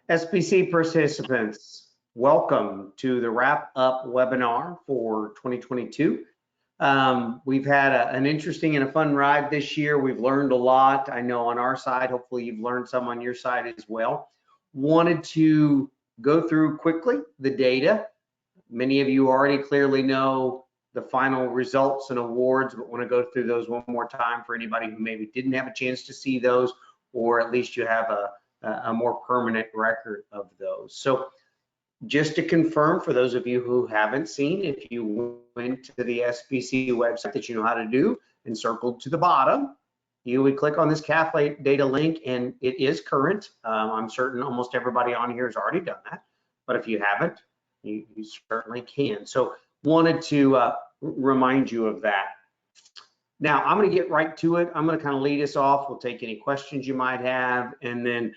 SPC participants, welcome to the wrap-up webinar for 2022. We've had an interesting and a fun ride this year. We've learned a lot. I know on our side, hopefully you've learned some on your side as well. Wanted to go through quickly the data. Many of you already clearly know the final results and awards, but want to go through those one more time for anybody who maybe didn't have a chance to see those, or at least you have a more permanent record of those. So just to confirm, for those of you who haven't seen, if you went to the SPC website that you know how to do and circled to the bottom, you would click on this CAF data link and it is current. I'm certain almost everybody on here has already done that, but if you haven't, you certainly can. So wanted to remind you of that. Now I'm going to get right to it. I'm going to kind of lead us off. We'll take any questions you might have, and then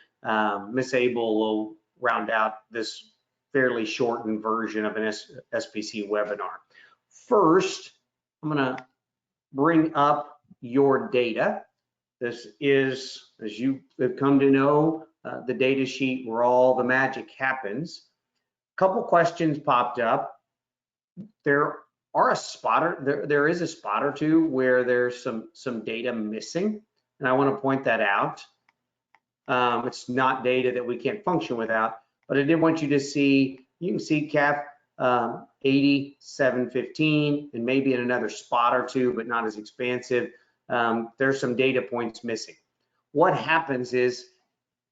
Miss Abel will round out this fairly shortened version of an SPC webinar. First, I'm going to bring up your data. This is, as you have come to know, the data sheet where all the magic happens. A couple questions popped up. There is a spot or two where there's some data missing, and I want to point that out. It's not data that we can't function without, but I did want you to see, you can see CAF 8715 and maybe in another spot or two, but not as expansive. There's some data points missing. What happens is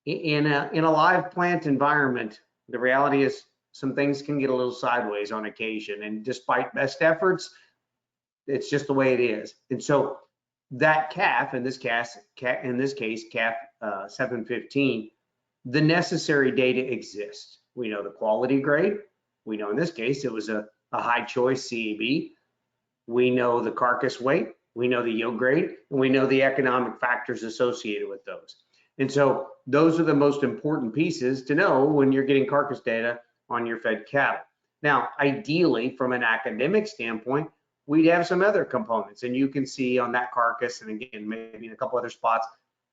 in a live plant environment, the reality is some things can get a little sideways on occasion, and despite best efforts, it's just the way it is. And so that CAF, in this case, CAF 715, the necessary data exists. We know the quality grade. We know in this case it was a high choice CEB. We know the carcass weight. We know the yield grade, and we know the economic factors associated with those. And so those are the most important pieces to know when you're getting carcass data on your fed cattle. Now, ideally, from an academic standpoint, we'd have some other components, and you can see on that carcass, and again, maybe in a couple other spots,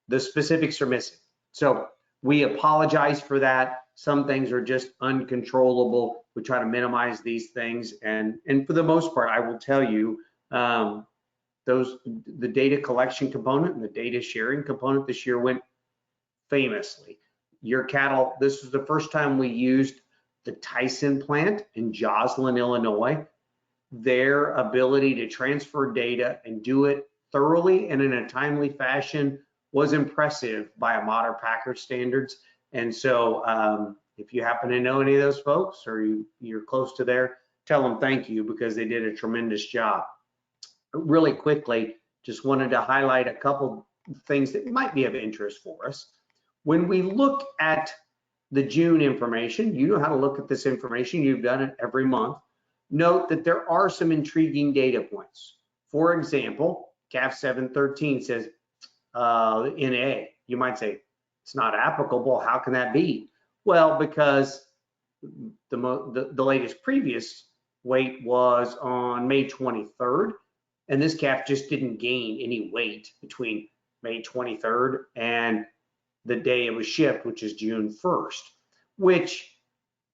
the specifics are missing. So we apologize for that. Some things are just uncontrollable. We try to minimize these things, and for the most part, I will tell you, the data collection component and the data sharing component this year went famously. Your cattle, this was the first time we used the Tyson plant in Joslin, Illinois. Their ability to transfer data and do it thoroughly and in a timely fashion was impressive by a modern packer standards. And so if you happen to know any of those folks, or you're close to there, tell them thank you, because they did a tremendous job. Really quickly, just wanted to highlight a couple things that might be of interest for us. When we look at the June information, you know how to look at this information. You've done it every month. Note that there are some intriguing data points. For example, CAF 713 says NA. You might say it's not applicable. How can that be? Well, because the latest previous weight was on May 23rd, and this calf just didn't gain any weight between May 23rd and the day it was shipped, which is June 1st, which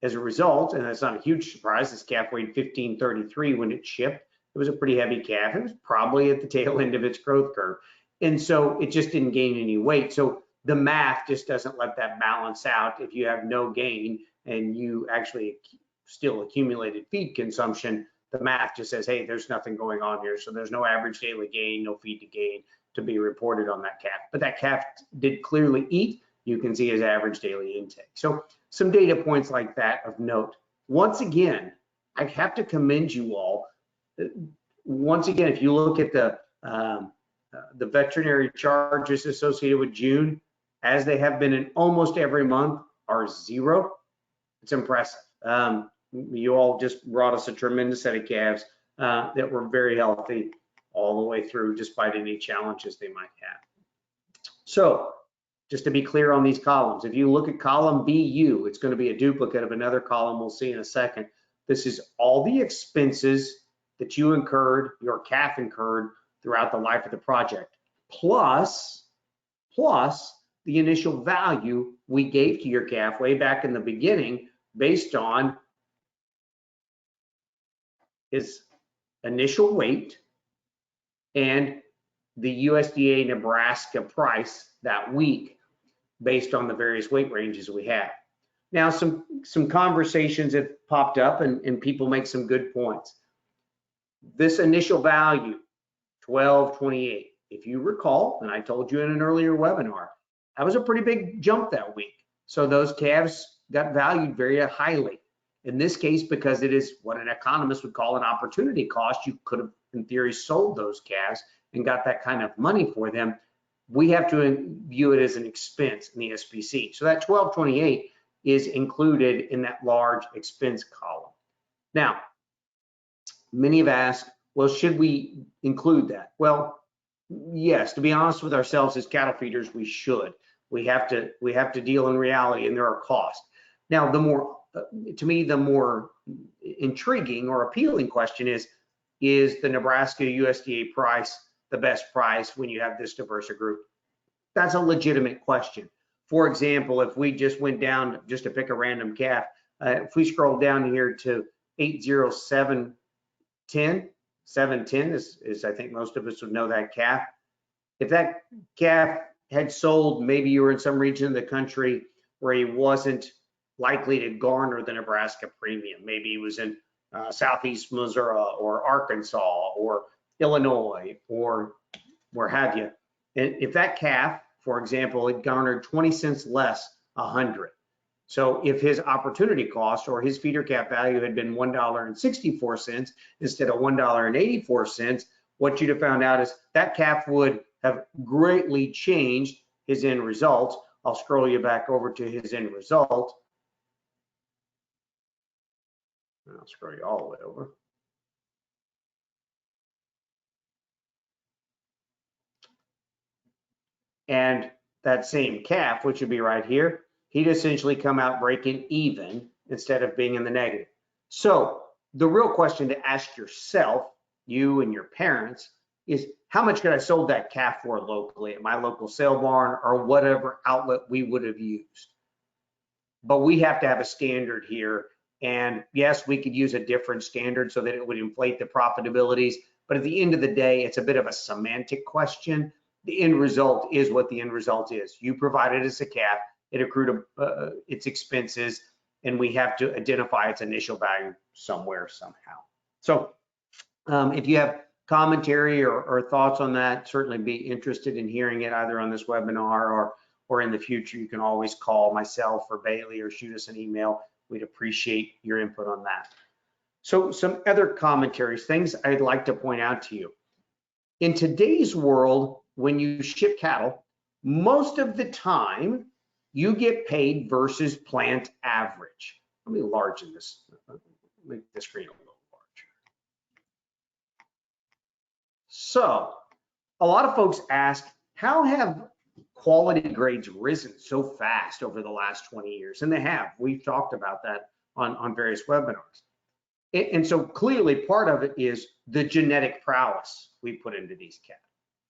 as a result, and that's not a huge surprise, this calf weighed 1533 when it shipped. It was a pretty heavy calf. It was probably at the tail end of its growth curve. And so it just didn't gain any weight. So the math just doesn't let that balance out. If you have no gain and you actually still accumulated feed consumption, the math just says, hey, there's nothing going on here. So there's no average daily gain, no feed to gain to be reported on that calf. But that calf did clearly eat. You can see his average daily intake. So some data points like that of note. Once again, I have to commend you all. Once again, if you look at the veterinary charges associated with June, as they have been in almost every month, are zero. It's impressive. You all just brought us a tremendous set of calves that were very healthy all the way through, despite any challenges they might have. So just to be clear on these columns, if you look at column BU, it's going to be a duplicate of another column we'll see in a second. This is all the expenses that you incurred, your calf incurred throughout the life of the project, plus the initial value we gave to your calf way back in the beginning based on his initial weight and the USDA Nebraska price that week based on the various weight ranges we have. Now, some conversations have popped up and people make some good points. This initial value, 12.28, if you recall, and I told you in an earlier webinar, that was a pretty big jump that week. So those calves got valued very highly. In this case, because it is what an economist would call an opportunity cost, you could have, in theory, sold those calves and got that kind of money for them. We have to view it as an expense in the SPC. So that 12.28 is included in that large expense column. Now, many have asked, well, should we include that? Well, yes, to be honest with ourselves as cattle feeders, we should. We have to deal in reality, and there are costs. Now, to me, the more intriguing or appealing question is the Nebraska USDA price the best price when you have this diverse a group? That's a legitimate question. For example, if we just went down, just to pick a random calf, if we scroll down here to 80710, 710 is I think most of us would know that calf. If that calf had sold, maybe you were in some region of the country where he wasn't likely to garner the Nebraska premium. Maybe he was in Southeast Missouri or Arkansas or Illinois or where have you. And if that calf, for example, had garnered 20 cents less, 100. So if his opportunity cost or his feeder calf value had been $1.64 instead of $1.84, what you'd have found out is that calf would have greatly changed his end result. I'll scroll you back over to his end result. I'll scroll you all the way over. And that same calf, which would be right here, he'd essentially come out breaking even instead of being in the negative. So the real question to ask yourself, you and your parents, is how much could I sold that calf for locally at my local sale barn or whatever outlet we would have used? But we have to have a standard here. And yes, we could use a different standard so that it would inflate the profitabilities. But at the end of the day, it's a bit of a semantic question. The end result is what the end result is. You provided us a calf, it accrued its expenses, and we have to identify its initial value somewhere, somehow. So if you have commentary or thoughts on that, certainly be interested in hearing it either on this webinar or in the future. You can always call myself or Bailey or shoot us an email. We'd appreciate your input on that. So some other commentaries, things I'd like to point out to you. In today's world, when you ship cattle, most of the time you get paid versus plant average. Let me enlarge this, make the screen a little larger. So a lot of folks ask, how have quality grades risen so fast over the last 20 years? And they have. We've talked about that on various webinars. And so clearly part of it is the genetic prowess we put into these cattle.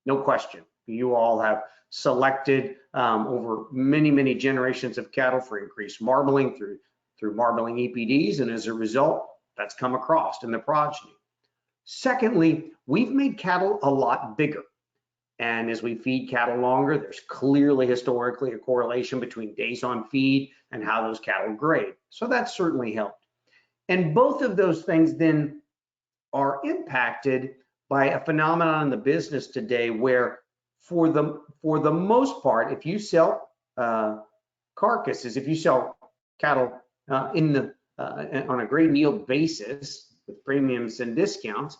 No question. You all have selected over many, many generations of cattle for increased marbling through marbling EPDs, and as a result, that's come across in the progeny. Secondly, we've made cattle a lot bigger. And as we feed cattle longer, there's clearly historically a correlation between days on feed and how those cattle grade. So that's certainly helped. And both of those things then are impacted by a phenomenon in the business today where for the most part, if you sell carcasses, if you sell cattle on a grade and yield basis with premiums and discounts,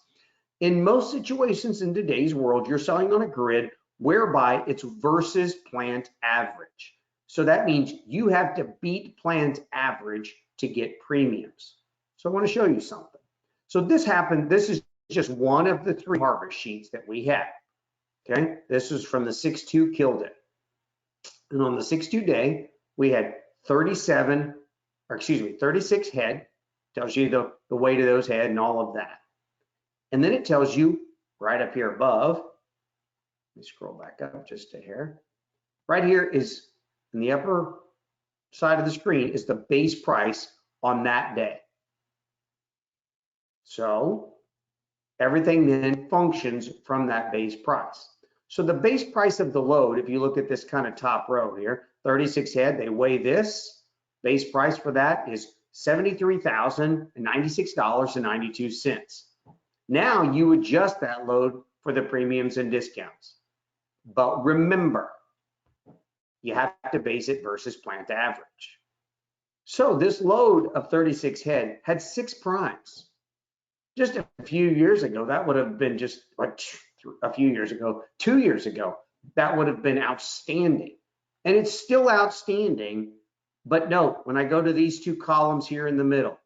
in most situations in today's world, you're selling on a grid whereby it's versus plant average. So that means you have to beat plant average to get premiums. So I want to show you something. So this happened, this is just one of the 3 harvest sheets that we had. Okay, this is from the 6-2 kill day. And on the 6-2 day, we had 36 head, tells you the weight of those head and all of that. And then it tells you right up here above, let me scroll back up just a hair. Right here is in the upper side of the screen is the base price on that day. So everything then functions from that base price. So the base price of the load, if you look at this kind of top row here, 36 head, they weigh this. Base price for that is $73,096.92. Now you adjust that load for the premiums and discounts. But remember, you have to base it versus plant average. So this load of 36 head had 6 primes. Just a few years ago, that would have been just like a few years ago, 2 years ago, that would have been outstanding. And it's still outstanding, but note, when I go to these two columns here in the middle,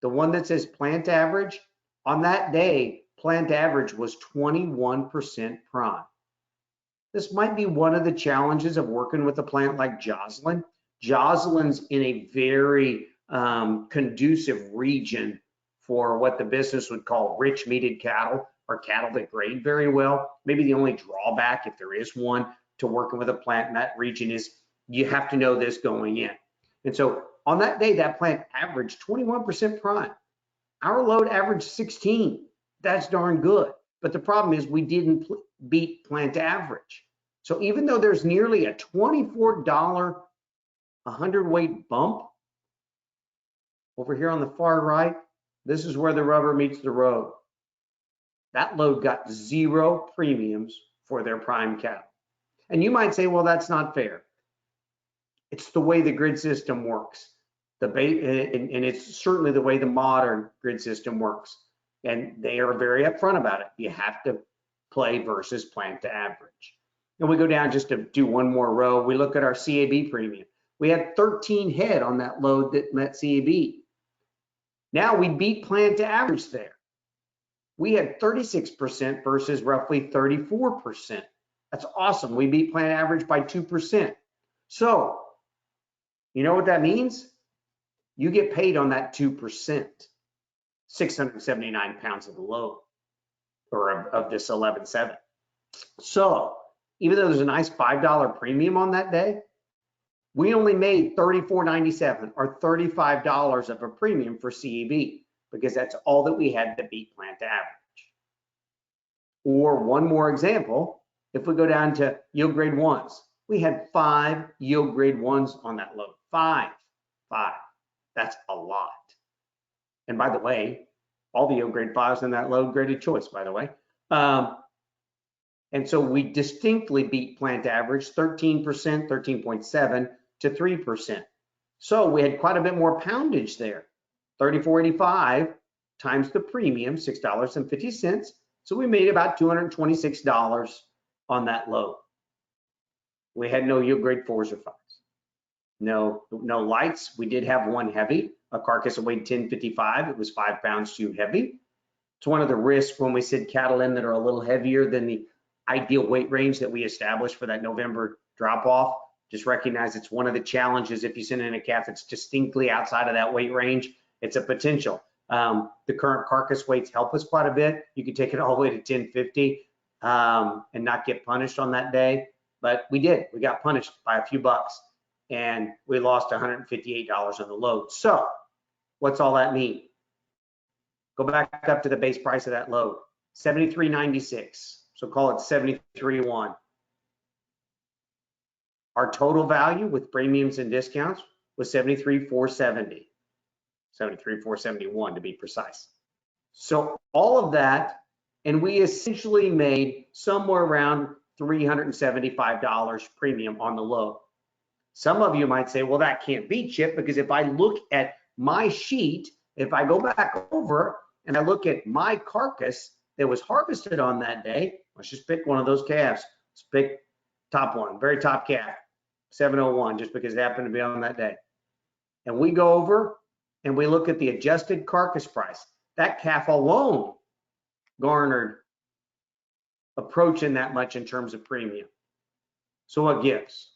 the one that says plant average, on that day, plant average was 21% prime. This might be one of the challenges of working with a plant like Joslyn. Joslyn's in a very conducive region for what the business would call rich meated cattle, or cattle that grade very well. Maybe the only drawback, if there is one, to working with a plant in that region is you have to know this going in. And so on that day, that plant averaged 21% prime. Our load averaged 16. That's darn good. But the problem is we didn't beat plant average. So even though there's nearly a $24 a hundredweight bump over here on the far right, this is where the rubber meets the road. That load got 0 premiums for their prime cattle. And you might say, well, that's not fair. It's the way the grid system works. And it's certainly the way the modern grid system works. And they are very upfront about it. You have to play versus plant to average. And we go down just to do one more row. We look at our CAB premium. We had 13 head on that load that met CAB. Now we beat plant to average there. We had 36% versus roughly 34%. That's awesome. We beat plant average by 2%. So, you know what that means? You get paid on that 2%, 679 pounds of the load, or of this 11.7. So, even though there's a nice $5 premium on that day, we only made $34.97 or $35 of a premium for CAB, because that's all that we had to beat plant average. Or one more example, if we go down to yield grade 1s, we had 5 yield grade 1s on that load. 5. That's a lot. And by the way, all the yield grade 5s on that load graded choice, by the way. And so we distinctly beat plant average 13%, 13.7 to 3%. So we had quite a bit more poundage there. 34.85 times the premium, $6.50. So we made about $226 on that load. We had no yield grade 4s or 5s. No lights. We did have one heavy, a Carcass that weighed 1055. It was 5 pounds too heavy. It's one of the risks when we send cattle in that are a little heavier than the ideal weight range that we established for that November drop off. Just recognize it's one of the challenges if you send in a calf that's distinctly outside of that weight range. It's a potential. The current Carcass weights help us quite a bit. You can take it all the way to 1050 and not get punished on that day. But we did. We got punished by a few bucks, and we lost $158 on the load. So what's all that mean? Go back up to the base price of that load, $73.96. So call it $73.1. Our total value with premiums and discounts was $73,470. $73,471 to be precise. So all of that, and we essentially made somewhere around $375 premium on the load. Some of you might say, well, that can't be, Chip, because if I look at my sheet, if I go back over and I look at my carcass that was harvested on that day, let's just pick one of those calves. Let's pick top one, very top calf, 701, just because it happened to be on that day. And we go over and we look at the adjusted carcass price. That calf alone garnered approaching that much in terms of premium. So what gives?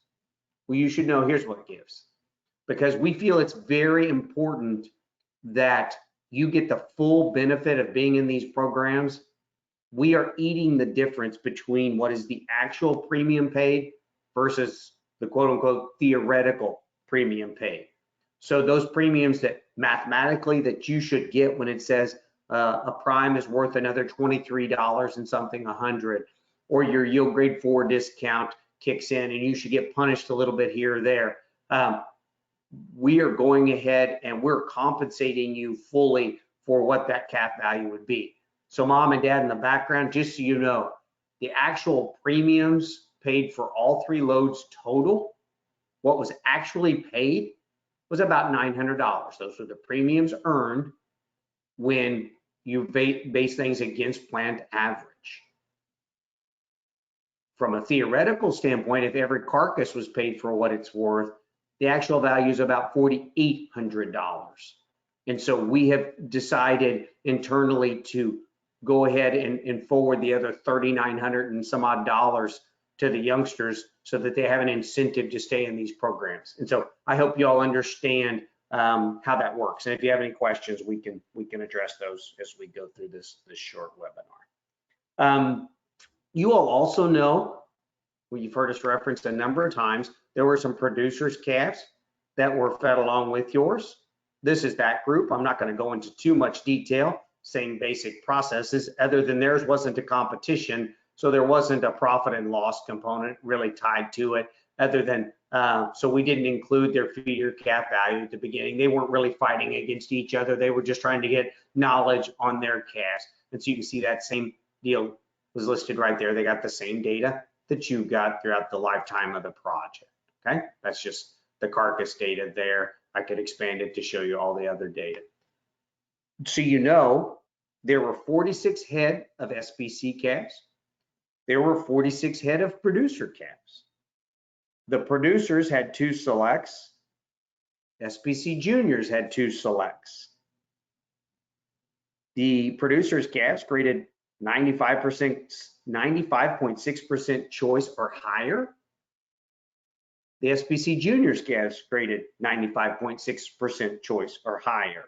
Well, you should know, here's what gives. Because we feel it's very important that you get the full benefit of being in these programs. We are eating the difference between what is the actual premium paid versus the quote unquote theoretical premium paid. So those premiums that mathematically that you should get when it says a prime is worth another $23 and something 100, or your yield grade 4 discount kicks in and you should get punished a little bit here or there. We are going ahead and we're compensating you fully for what that cap value would be. So mom and dad in the background, just so you know, the actual premiums paid for all 3 loads total, what was actually paid was about $900. Those were the premiums earned when you base things against planned average. From a theoretical standpoint, if every carcass was paid for what it's worth, the actual value is about $4,800. And so we have decided internally to go ahead and forward the other $3,900 and some odd dollars to the youngsters so that they have an incentive to stay in these programs. And so I hope you all understand how that works. And if you have any questions, we can address those as we go through this short webinar. You all also know, well, you've heard us referenced a number of times, there were some producers' calves that were fed along with yours. This is that group. I'm not going to go into too much detail, same basic processes, other than theirs wasn't a competition, so there wasn't a profit and loss component really tied to it, other than, so we didn't include their feeder calf value at the beginning. They weren't really fighting against each other. They were just trying to get knowledge on their calves. And so you can see that same deal was listed right there. They got the same data that you got throughout the lifetime of the project, okay? That's just the carcass data there. I could expand it to show you all the other data. So you know, there were 46 head of SPC calves. There were 46 head of producer calves. The producers had 2 selects. SPC juniors had 2 selects. The producers calves graded 95.6% choice or higher. The SPC juniors calves graded 95.6% choice or higher.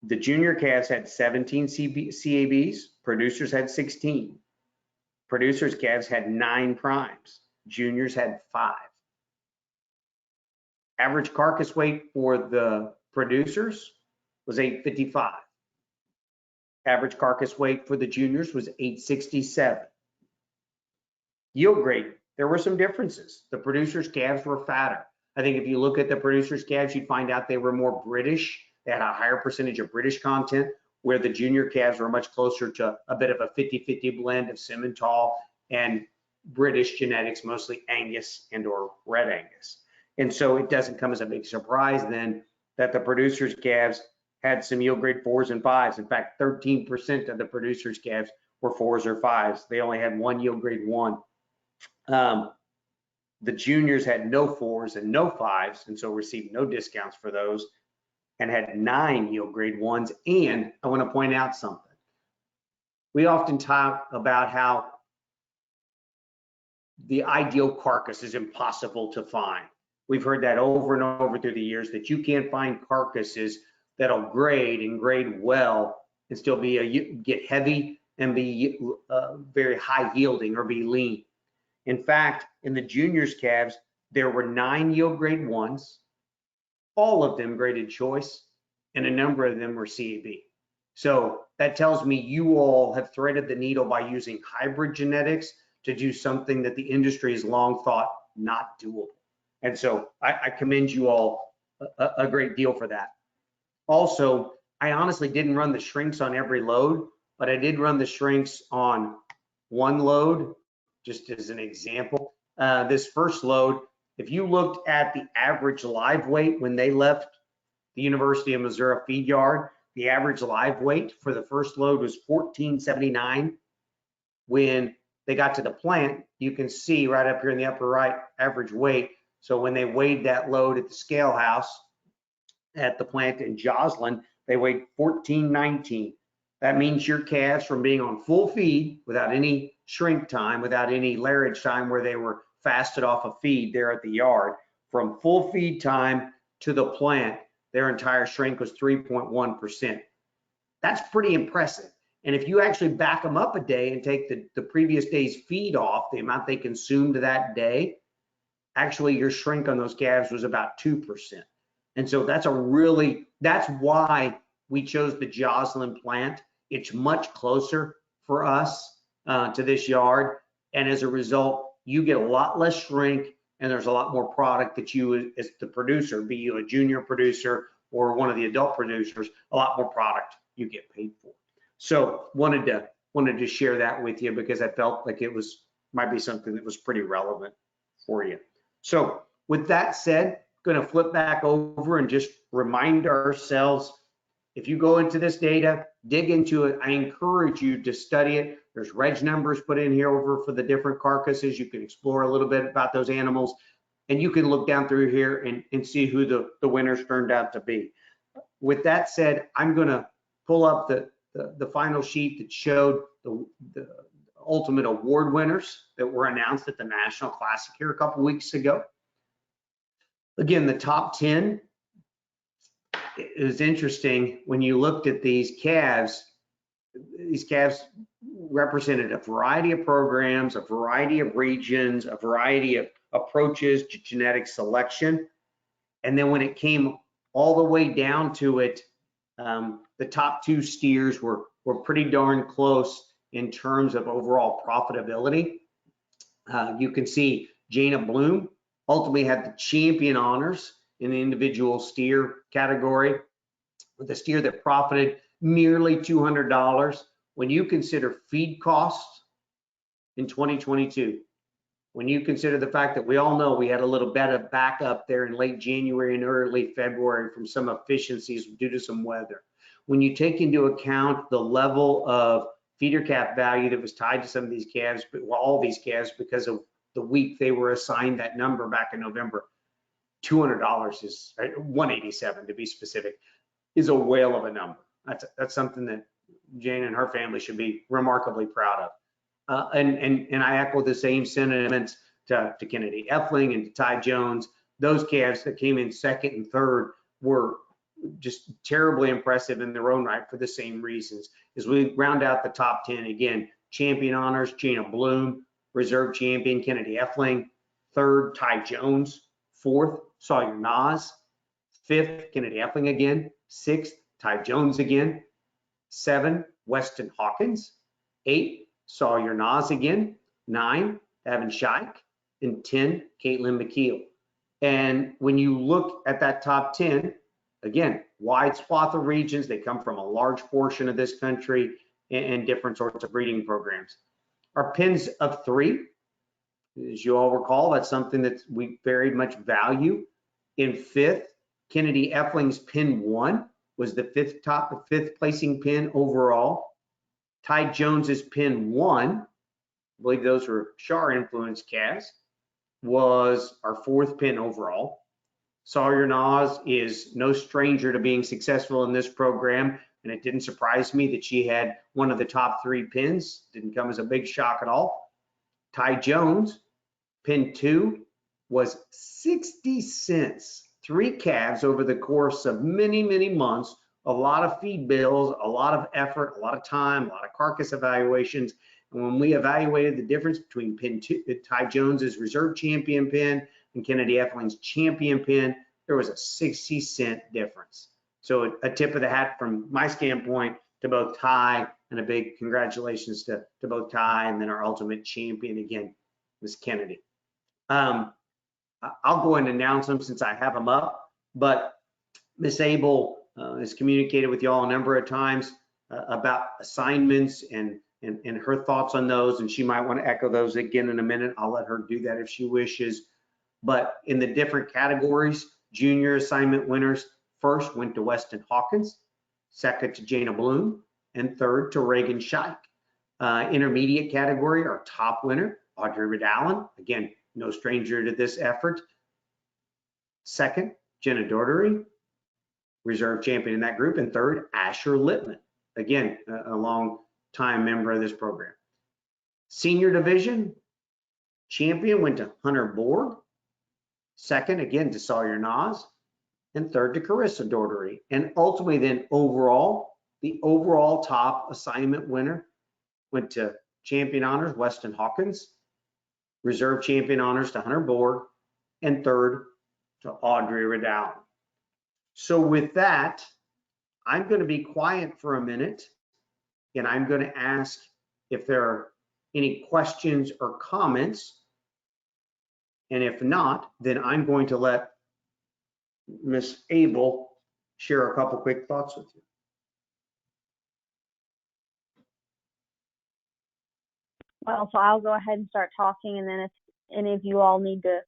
The junior calves had 17 CABs, producers had 16. Producers calves had 9 primes, juniors had 5. Average carcass weight for the producers was 855. Average carcass weight for the juniors was 867. Yield grade, there were some differences. The producers' calves were fatter. I think if you look at the producers' calves, you'd find out they were more British. They had a higher percentage of British content, where the junior calves were much closer to a bit of a 50-50 blend of Simmental and British genetics, mostly Angus and or Red Angus. And so it doesn't come as a big surprise then that the producers' calves had some yield grade 4s and 5s. In fact, 13% of the producers' calves were 4s or 5s. They only had 1 yield grade 1. The juniors had no 4s and no 5s, and so received no discounts for those, and had 9 yield grade 1s. And I want to point out something. We often talk about how the ideal carcass is impossible to find. We've heard that over and over through the years, that you can't find carcasses that'll grade and grade well and still be get heavy and be very high yielding or be lean. In fact, in the juniors calves, there were 9 yield grade 1s, all of them graded choice, and a number of them were CAB. So that tells me you all have threaded the needle by using hybrid genetics to do something that the industry has long thought not doable. And so I commend you all a great deal for that. Also, I honestly didn't run the shrinks on every load, but I did run the shrinks on one load, just as an example. This first load, if you looked at the average live weight when they left the University of Missouri feed yard, the average live weight for the first load was 1479. When they got to the plant, you can see right up here in the upper right, average weight. So when they weighed that load at the scale house at the plant in Joslin, they weighed 1419. That means your calves, from being on full feed without any shrink time, without any lairage time where they were fasted off of feed there at the yard, from full feed time to the plant, their entire shrink was 3.1%. That's pretty impressive. And if you actually back them up a day and take the previous day's feed off, the amount they consumed that day, actually your shrink on those calves was about 2%. And so that's why we chose the Joslyn plant. It's much closer for us to this yard. And as a result, you get a lot less shrink and there's a lot more product that you as the producer, be you a junior producer or one of the adult producers, a lot more product you get paid for. So wanted to share that with you because I felt like it might be something that was pretty relevant for you. So with that said, going to flip back over and just remind ourselves, if you go into this data, dig into it, I encourage you to study it. There's reg numbers put in here over for the different carcasses. You can explore a little bit about those animals, and you can look down through here and see who the winners turned out to be. With that said, I'm going to pull up the final sheet that showed the ultimate award winners that were announced at the National Classic here a couple weeks ago. Again, the top 10, it was interesting when you looked at these calves represented a variety of programs, a variety of regions, a variety of approaches to genetic selection. And then when it came all the way down to it, the top 2 steers were pretty darn close in terms of overall profitability. You can see Jana Bloom ultimately had the champion honors in the individual steer category with a steer that profited nearly $200. When you consider feed costs in 2022, when you consider the fact that we all know we had a little bit of backup there in late January and early February from some efficiencies due to some weather, when you take into account the level of feeder calf value that was tied to some of these calves, well, all these calves, because of the week they were assigned that number back in November, $200 is $187 to be specific, is a whale of a number. That's something that Jane and her family should be remarkably proud of. And I echo the same sentiments to Kennedy Effling and to Ty Jones. Those calves that came in second and third were just terribly impressive in their own right for the same reasons. As we round out the top 10, again, champion honors, Jana Bloom, reserve champion, Kennedy Effling, third, Ty Jones, fourth, Sawyer Nas, fifth, Kennedy Effling again, sixth, Ty Jones again, 7, Weston Hawkins, 8, Sawyer Nas again, 9, Evan Scheich, and 10, Caitlin McKeel. And when you look at that top 10, again, wide swath of regions, they come from a large portion of this country and different sorts of breeding programs. Our pins of 3, as you all recall, that's something that we very much value. In 5th, Kennedy Effling's pin 1 was the 5th placing pin overall. Ty Jones's pin 1, I believe those were Shar influenced calves, was our 4th pin overall. Sawyer Nas is no stranger to being successful in this program, and it didn't surprise me that she had one of the top 3 pins. Didn't come as a big shock at all. Ty Jones, pin 2, was 60 cents. 3 calves over the course of many, many months, a lot of feed bills, a lot of effort, a lot of time, a lot of carcass evaluations. And when we evaluated the difference between pin 2, Ty Jones's reserve champion pin and Kennedy Effling's champion pin, there was a 60-cent difference. So a tip of the hat from my standpoint to both Ty, and a big congratulations to both Ty, and then our ultimate champion again, Miss Kennedy. I'll go and announce them since I have them up, but Miss Abel has communicated with y'all a number of times about assignments and her thoughts on those, and she might want to echo those again in a minute. I'll let her do that if she wishes. But in the different categories, junior assignment winners, first went to Weston Hawkins, second to Jana Bloom, and third to Reagan Scheich. Intermediate category, our top winner, Audrey Ridallen, again, no stranger to this effort. Second, Jenna Doherty, reserve champion in that group, and third, Asher Littman, again, a long time member of this program. Senior division, champion went to Hunter Borg, second again to Sawyer Nas, and third to Carissa Doherty. And ultimately then overall, the overall top assignment winner went to champion honors, Weston Hawkins, reserve champion honors to Hunter Borg, and third to Audrey Riddell. So with that, I'm going to be quiet for a minute, and I'm going to ask if there are any questions or comments. And if not, then I'm going to let Miss Abel share a couple quick thoughts with you. Well, so I'll go ahead and start talking, and then if any of you all need to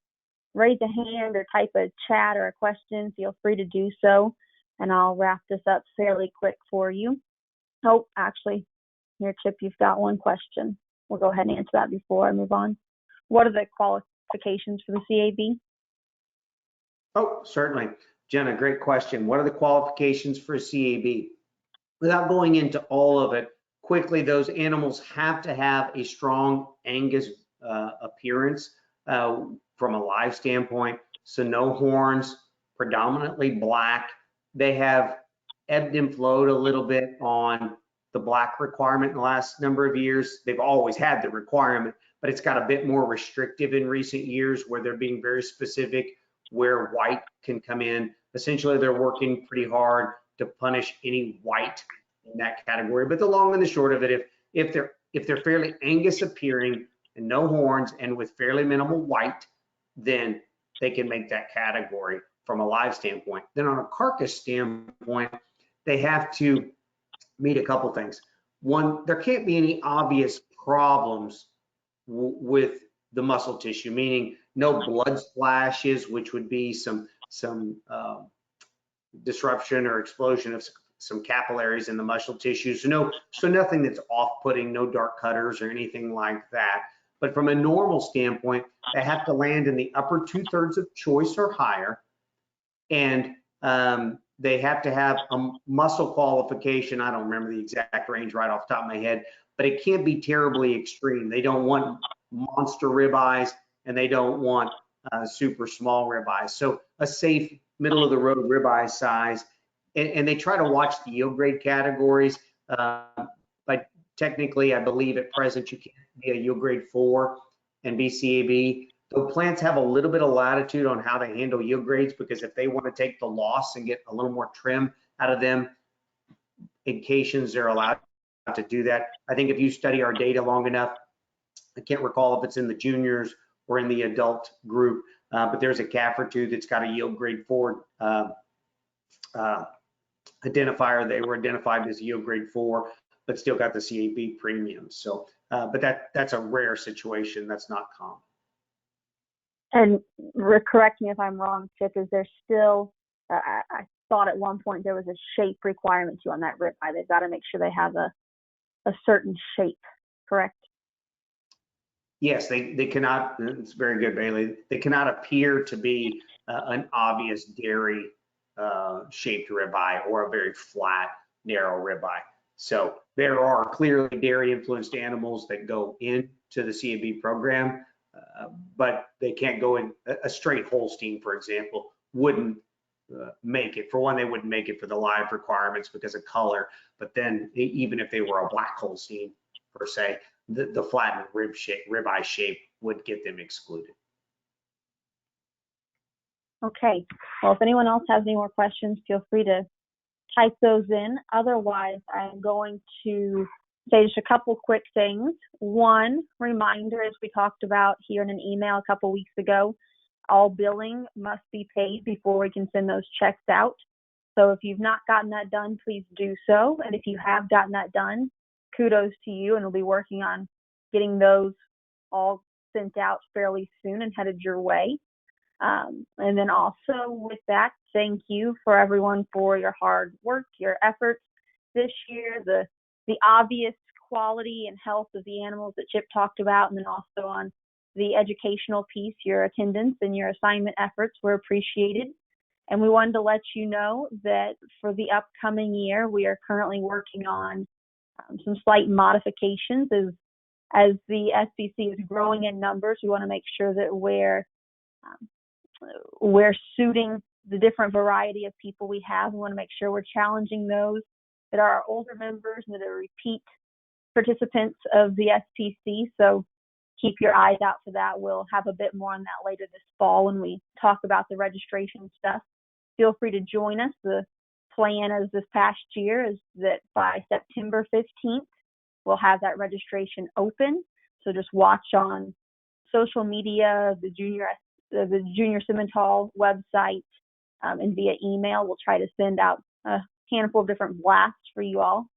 raise a hand or type a chat or a question, feel free to do so, and I'll wrap this up fairly quick for you. Oh, actually, here, Chip, you've got one question. We'll go ahead and answer that before I move on. What are the qualifications for the CAB? Oh, certainly. Jenna, great question. What are the qualifications for a CAB? Without going into all of it, quickly, those animals have to have a strong Angus appearance from a live standpoint. So no horns, predominantly black. They have ebbed and flowed a little bit on the black requirement in the last number of years. They've always had the requirement, but it's got a bit more restrictive in recent years where they're being very specific where white can come in. Essentially, they're working pretty hard to punish any white in that category. But the long and the short of it, if they're fairly Angus appearing and no horns and with fairly minimal white, then they can make that category from a live standpoint. Then on a carcass standpoint, they have to meet a couple things. One, there can't be any obvious problems with the muscle tissue, meaning no blood splashes, which would be some disruption or explosion of some capillaries in the muscle tissue. So nothing that's off-putting, no dark cutters or anything like that. But from a normal standpoint, they have to land in the upper 2/3 of choice or higher, and they have to have a muscle qualification. I don't remember the exact range right off the top of my head, but it can't be terribly extreme. They don't want monster ribeyes, and they don't want super small ribeyes. So a safe middle of the road ribeye size, and they try to watch the yield grade categories. But technically, I believe at present you can't be a yield grade 4 and be CAB. The plants have a little bit of latitude on how they handle yield grades, because if they want to take the loss and get a little more trim out of them, occasions they're allowed to do that. I think if you study our data long enough, I can't recall if it's in the juniors or in the adult group, but there's a calf or two that's got a yield grade 4 identifier. They were identified as yield grade 4, but still got the CAB premium. So, but that's a rare situation. That's not common. And correct me if I'm wrong, Chip, is there still, I thought at one point there was a shape requirement too on that ribeye. They've got to make sure they have a certain shape, correct? Yes, they cannot, it's very good, Bailey. They cannot appear to be an obvious dairy shaped ribeye or a very flat, narrow ribeye. So there are clearly dairy influenced animals that go into the CAB program, but they can't go in. A straight Holstein, for example, wouldn't make it. For one, they wouldn't make it for the live requirements because of color, but then even if they were a black Holstein per se, the flattened ribeye shape would get them excluded. Okay, well, if anyone else has any more questions, feel free to type those in. Otherwise, I'm going to say just a couple quick things. One reminder, as we talked about here in an email a couple weeks ago, all billing must be paid before we can send those checks out. So if you've not gotten that done, please do so. And if you have gotten that done, kudos to you, and we'll be working on getting those all sent out fairly soon and headed your way. And then also with that, thank you for everyone for your hard work, your efforts this year, the obvious quality and health of the animals that Chip talked about, and then also on the educational piece, your attendance and your assignment efforts were appreciated. And we wanted to let you know that for the upcoming year, we are currently working on some slight modifications as the SPC is growing in numbers. We want to make sure that we're suiting the different variety of people we have. We want to make sure we're challenging those that are our older members and that are repeat participants of the SPC. So keep your eyes out for that. We'll have a bit more on that later this fall when we talk about the registration stuff. Feel free to join us. The plan as this past year is that by September 15th, we'll have that registration open. So just watch on social media, the Junior Simmental website, and via email. We'll try to send out a handful of different blasts for you all.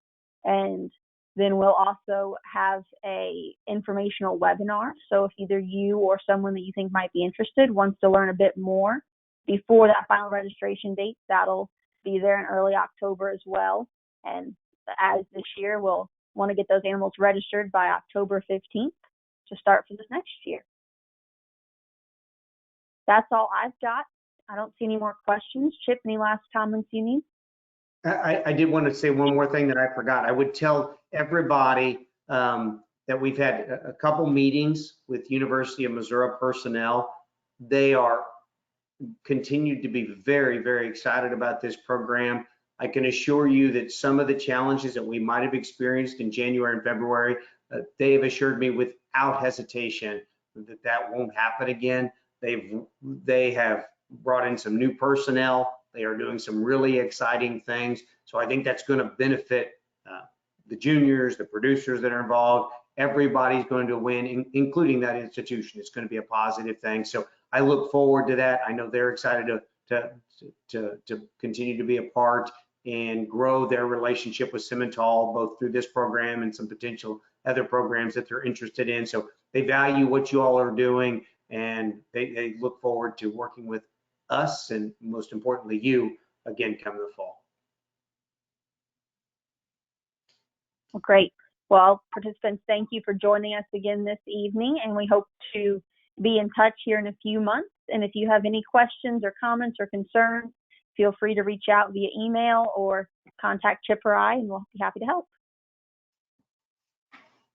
And then we'll also have a informational webinar. So if either you or someone that you think might be interested wants to learn a bit more before that final registration date, that'll be there in early October as well. And as this year, we'll want to get those animals registered by October 15th to start for this next year. That's all I've got. I don't see any more questions. Chip, any last comments you need? I did want to say one more thing that I forgot. I would tell everybody that we've had a couple meetings with University of Missouri personnel. They are continued to be very, very excited about this program. I can assure you that some of the challenges that we might have experienced in January and February, they have assured me without hesitation that that won't happen again. They have brought in some new personnel. They are doing some really exciting things. So I think that's going to benefit the juniors, the producers that are involved. Everybody's going to win, including that institution. It's going to be a positive thing. So I look forward to that. I know they're excited to continue to be a part and grow their relationship with Simmental, both through this program and some potential other programs that they're interested in. So they value what you all are doing, and they look forward to working with us and most importantly you again come the fall. Great. Well, participants, thank you for joining us again this evening, and we hope to be in touch here in a few months. And if you have any questions or comments or concerns, feel free to reach out via email or contact Chip or I, and we'll be happy to help.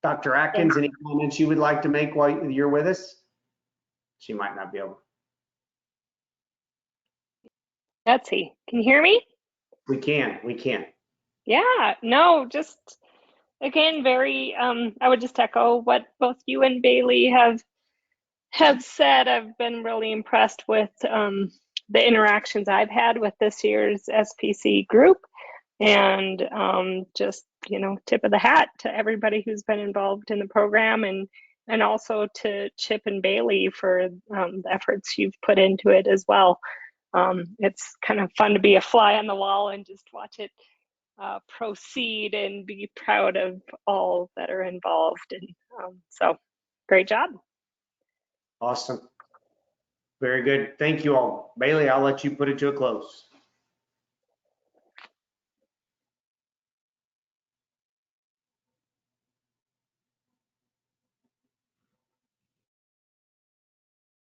Dr. Atkins, any comments you would like to make while you're with us? She might not be able. Let's see. Can you hear me? We can. Yeah, no, just again, very, I would just echo what both you and Bailey have said. I've been really impressed with the interactions I've had with this year's SPC group, and just, you know, tip of the hat to everybody who's been involved in the program, and also to Chip and Bailey for the efforts you've put into it as well. It's kind of fun to be a fly on the wall and just watch it proceed and be proud of all that are involved. And so great job. Awesome. Very good. Thank you all. Bailey, I'll let you put it to a close.